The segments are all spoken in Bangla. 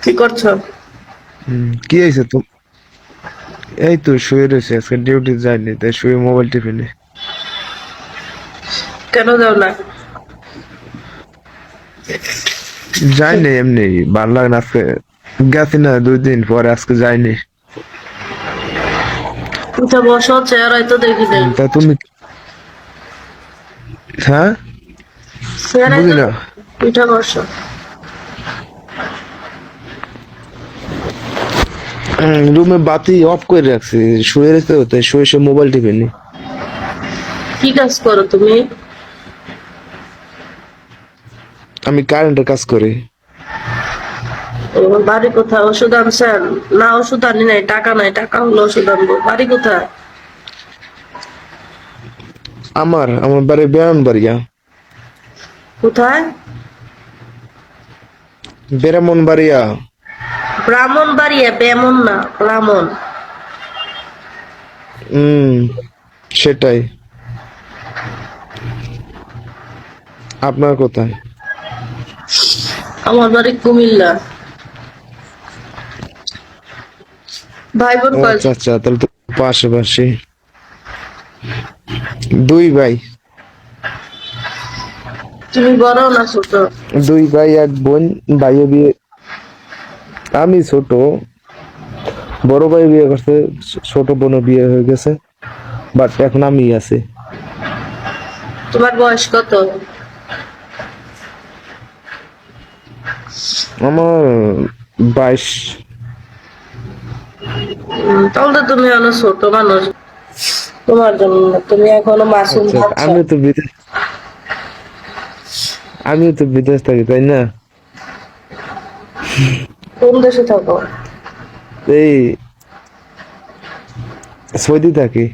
কি করছো? কি হয়েছে তো? এই তো শুয়ে রয়েছে, আজকে ডিউটি যাইনি, তাই শুয়ে মোবাইল টিপিনি। কেন যাও না? যাইনি, এমনি ভালো লাগে না আজকে। গেছি না 2 দিন পরে, আজকে যাইনি। উঠে বসো, চেয়ার হয়তো দেখি নেই। তা তুমি? হ্যাঁ, চেয়ার বুঝি হয়তো না। উঠে বসো। রুমে বাতি অফ করে রাখছি, শুয়ে রয়েছে তো, তাই শুয়ে শুয়ে মোবাইল টিপিনি। কি কাজ করো তুমি? আমি কারেন্টের কাজ করি। তোমার বাড়ি কোথায়? ওষুধ আনছেন? না, ওষুধ আনি নাই, টাকা নাই, টাকা হলো ওষুধ আনবো। বাড়ি কোথায়? আমার বাড়ি ব্রাহ্মণবাড়িয়া। কোথায়? ব্রাহ্মণবাড়িয়া। ব্রাহ্মণ বাড়িয়া, বেমন না, ব্রাহ্মণ। হম, সেটাই। আপনার কোথায়? আমার বাড়ি কুমিল্লা। ভাই বোন ও আচ্ছা কয়জন? আচ্ছা, তাহলে তো পাশাপাশি। 2 ভাই। তুমি বড় না ছোট? 2 ভাই 1 বোন। ভাইয়ের বিয়ে। আমি ছোট। বড় ভাই বিয়ে করছে, ছোট বোনও বিয়ে হয়ে গেছে, বাট এখন আমি আছি। তোমার বয়স কত? আমার 22। তাহলে তো তুমি অনেক ছোট মানুষ। তোমার জন্য না, তুমি এখনো মাসুম আচ্ছা, বাচ্চা। আমিও তো বিদেশ থাকি, তাই না? কোন দেশে থাকো? এই সৌদি থাকি।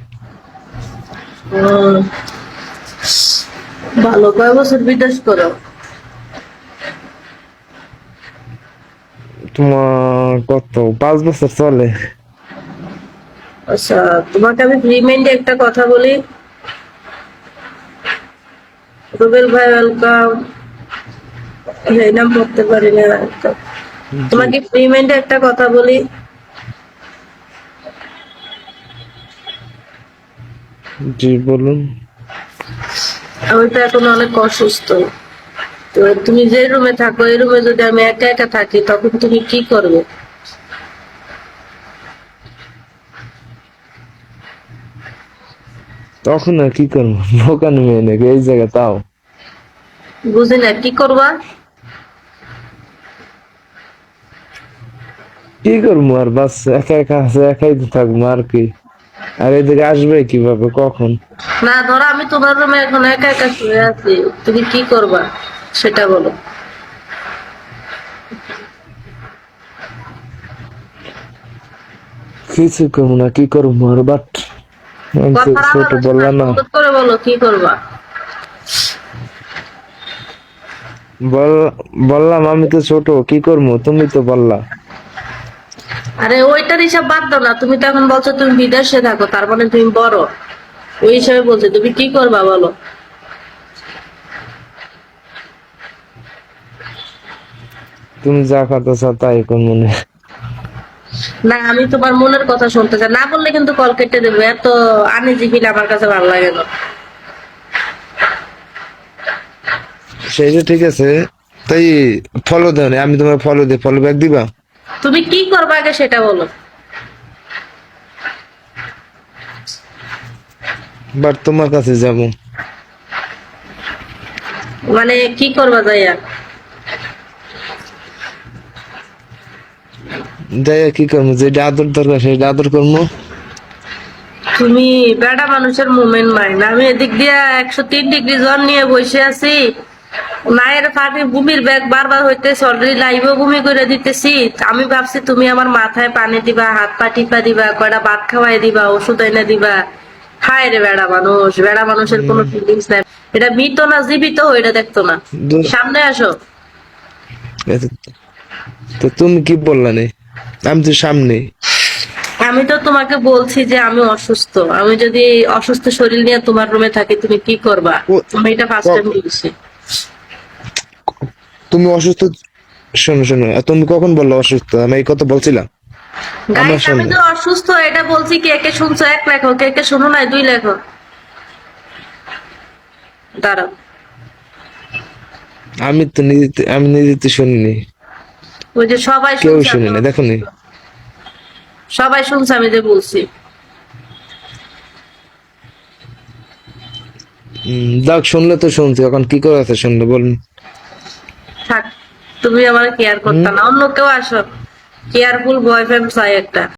হম, ভালো। কয় বছর বিদেশ করো? তোমার কত, 5 বছর চলে। আচ্ছা, তোমাকে আমি ফ্রি মাইন্ডে একটা কথা বলি। রুবেল ভাই, ওয়েলকাম। এই নাম পড়তে পারি না। জি, তোমাকে ফ্রি মাইন্ডে একটা কথা বলি। জি বলুন। আমি তো এখন অনেক অসুস্থ। তো তুমি যে রুমে থাকো, এই রুমে যদি আমি একা একা থাকি, তখন তুমি কি করবে? তখন আর কি করবো? দোকান মেয়ে নাকি এই জায়গা তাও? বুঝি না, কি করবা? কি করবো আর, বাস একা একা আছে, একাই তো থাকবো আর কি। আর এদিকে আসবে কিভাবে, কখন? না, ধরো আমি তোমার রুমে এখন একা একা শুয়ে আছি, তুমি কি করবা সেটা বলো। কিছু করবো না, কি করবো আর, বাট আমি তো কথা ছোট, আবার আসে না, বললাম না। সুন্দর করে বলো কি করবা। বল বললাম আমি তো ছোট, কি করবো, তুমি তো বললা। আরে ওইটার হিসাব বাদ দাও না, তুমি তো এখন বলছো তুমি বিদেশে থাকো, তার মানে তুমি বড়। ওই হিসাবে বলছো, তুমি কি করবা বলো। তুমি যা কথা চাও তাই কোন মনে। না, আমি তোমার মনের কথা শুনতে চাই, না বললে কিন্তু কল কেটে দেবো। এত আনিজি ফিল আমার কাছে ভালো লাগে না। সেইটা ঠিক আছে, তাই ফলো দাও না, আমি তোমার ফলো দিই, ফলো ব্যাক দিবা? তুমি কি করবা আগে সেটা বলো। বাট তোমার কাছে যাবো। মানে কি করবা যাইয়া? যাই কি করবো, যেটা আদর দরকার সেটা আদর করবো। তুমি বেড়া মানুষের মুভমেন্ট মাইন্ড। আমি এদিক দিয়ে 103 ডিগ্রি জ্বর নিয়ে বসে আছি, মায়ের পানি ভূমির ব্যাগ বারবার হইতেছে, অলরেডি লাইভও ভূমি করে দিতেছি। আমি ভাবছি তুমি আমার মাথায় পানি দিবা, হাত পা টিপা দিবা, কয়টা ভাত খাওয়াই দিবা, ওষুধ এনে দিবা। হায় রে বেড়া মানুষ, বেড়া মানুষের কোনো ফিলিংস নাই। এটা মৃত না জীবিত এটা দেখতো না। দূর- সামনে আসো। তো তুমি কি বললা নে? আমি তো সামনে। আমি তো তোমাকে বলছি যে আমি অসুস্থ। আমি যদি অসুস্থ শরীর নিয়ে তোমার রুমে থাকি, তুমি কি করবা? ও- আমি এটা ফার্স্ট টাইম ক- বলছি। তুমি অসুস্থ, শোনো শোনো, তুমি কখন বললো অসুস্থ? আমি এই কথা বলছিলাম? আমার গাইস আমি সামনে তো অসুস্থ এটা বলছি, কে কে শুনছো এক লেখো, কে কে শুনো নাই দুই লেখো। দাঁড়াও, আমি নিজে তো শুনিনি, ওই যে সবাই কেউ শুনছে আমি শুনিনি, দেখো নি। অসুস্থ। সবাই শুনছে আমি যে বলছি। দেখ, শুনলে তো শুনছি, এখন কি করে আছে শুনলে বলুন? থাক, তুমি আমার কেয়ার করতে না, অন্য কেউ আসো। কেয়ারফুল বয়ফ্রেন্ড চাই একটা।